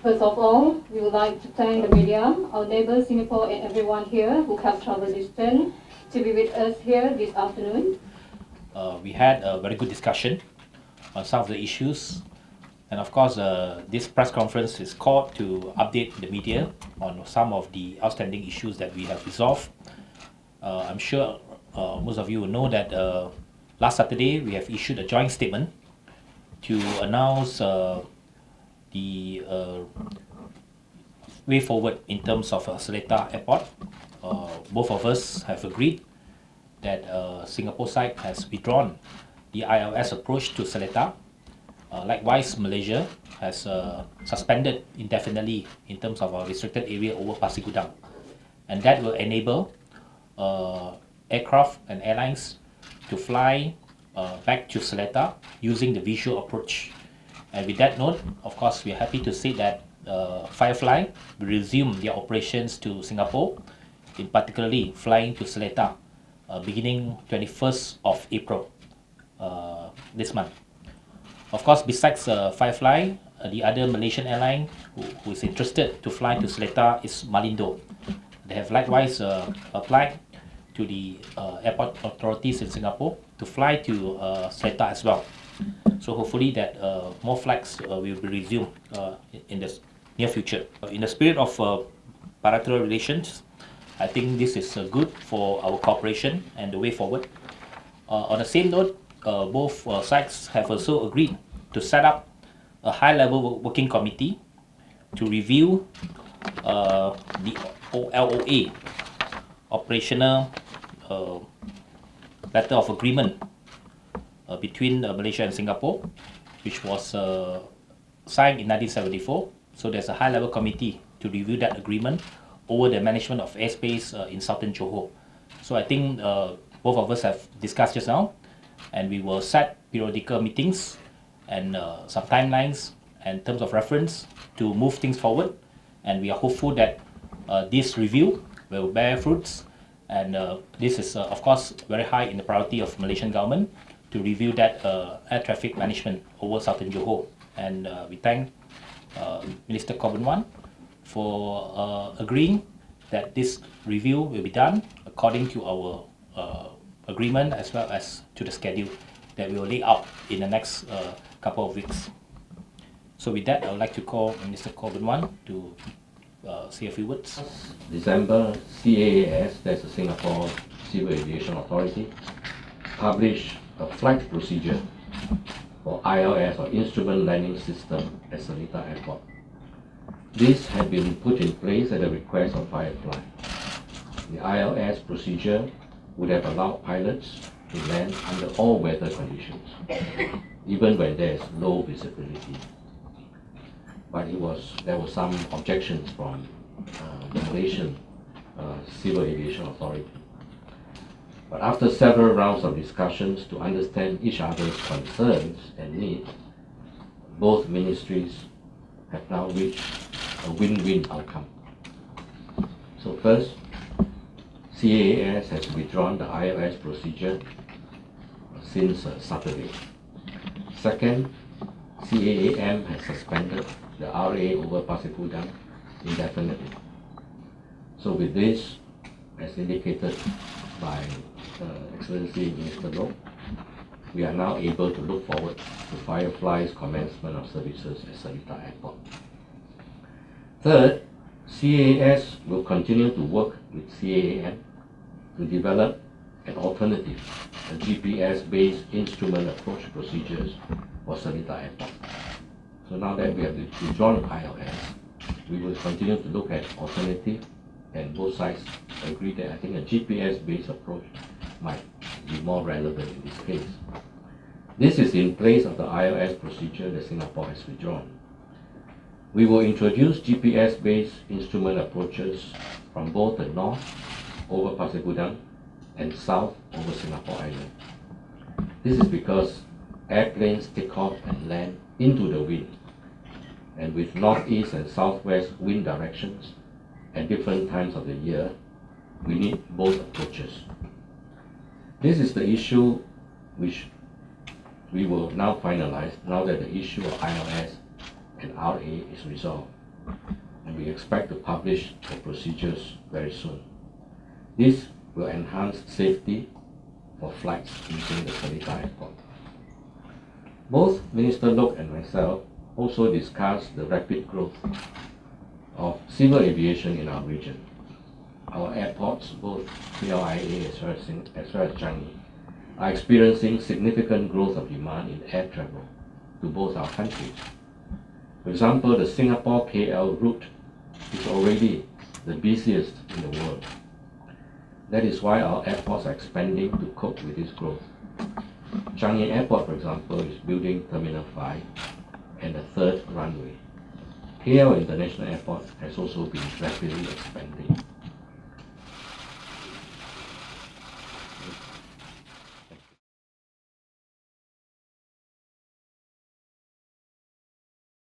First of all, we would like to thank the media, our neighbors Singapore and everyone here who have traveled distance to be with us here this afternoon. We had a very good discussion on some of the issues, and of course this press conference is called to update the media on some of the outstanding issues that we have resolved. I'm sure most of you will know that last Saturday we have issued a joint statement to announce the way forward in terms of Seletar Airport. Both of us have agreed that Singapore side has withdrawn the ILS approach to Seletar. Likewise, Malaysia has suspended indefinitely in terms of a restricted area over Pasir Gudang, and that will enable aircraft and airlines to fly back to Seletar using the visual approach. And with that note, of course, we are happy to say that Firefly will resume their operations to Singapore, in particularly flying to Seletar beginning 21st of April this month. Of course, besides Firefly, the other Malaysian airline who is interested to fly to Seletar is Malindo. They have likewise applied to the airport authorities in Singapore to fly to Seletar as well. So hopefully that more flights will be resumed in the near future. In the spirit of bilateral relations, I think this is good for our cooperation and the way forward. On the same note, both sides have also agreed to set up a high-level working committee to review the LOA, operational letter of agreement between Malaysia and Singapore, which was signed in 1974. So there's a high-level committee to review that agreement over the management of airspace in southern Johor. So I think both of us have discussed just now, and we will set periodical meetings and some timelines and terms of reference to move things forward. And we are hopeful that this review will bear fruits, and this is of course very high in the priority of Malaysian government to review that air traffic management over southern Johor. And we thank Minister Khaw for agreeing that this review will be done according to our agreement, as well as to the schedule that we will lay out in the next couple of weeks. So with that, I would like to call Minister Khaw to say a few words. December, CAAS, that's the Singapore Civil Aviation Authority, published a flight procedure for ILS, or Instrument Landing System, at Seletar Airport. This had been put in place at the request of Firefly. The ILS procedure would have allowed pilots to land under all weather conditions, even when there is low visibility. But there were some objections from the Malaysian Civil Aviation Authority. But after several rounds of discussions to understand each other's concerns and needs, both ministries have now reached a win-win outcome. So first, CAAS has withdrawn the ILS procedure since Saturday. Second, CAAM has suspended the RA over Pasir Gudang indefinitely. So with this, as indicated by Excellency Minister Loke, we are now able to look forward to Firefly's commencement of services at Seletar Airport. Third, CAAS will continue to work with CAAM to develop an alternative, a GPS-based instrument approach procedures for Seletar Airport. So now that we have withdrawn ILS, we will continue to look at alternative, and both sides agree that I think a GPS-based approach might be more relevant in this case. This is in place of the ILS procedure that Singapore has withdrawn. We will introduce GPS-based instrument approaches from both the north over Pasir Gudang and south over Singapore Island. This is because airplanes take off and land into the wind, and with northeast and southwest wind directions at different times of the year, we need both approaches. This is the issue which we will now finalize now that the issue of ILS and RA is resolved. and we expect to publish the procedures very soon. This will enhance safety for flights using the Seletar Airport. Both Minister Loke and myself also discussed the rapid growth of civil aviation in our region. Our airports, both KLIA as well as Changi, are experiencing significant growth of demand in air travel to both our countries. For example, the Singapore-KL route is already the busiest in the world. That is why our airports are expanding to cope with this growth. Changi Airport, for example, is building Terminal 5 and a third runway. KL International Airport has also been rapidly expanding.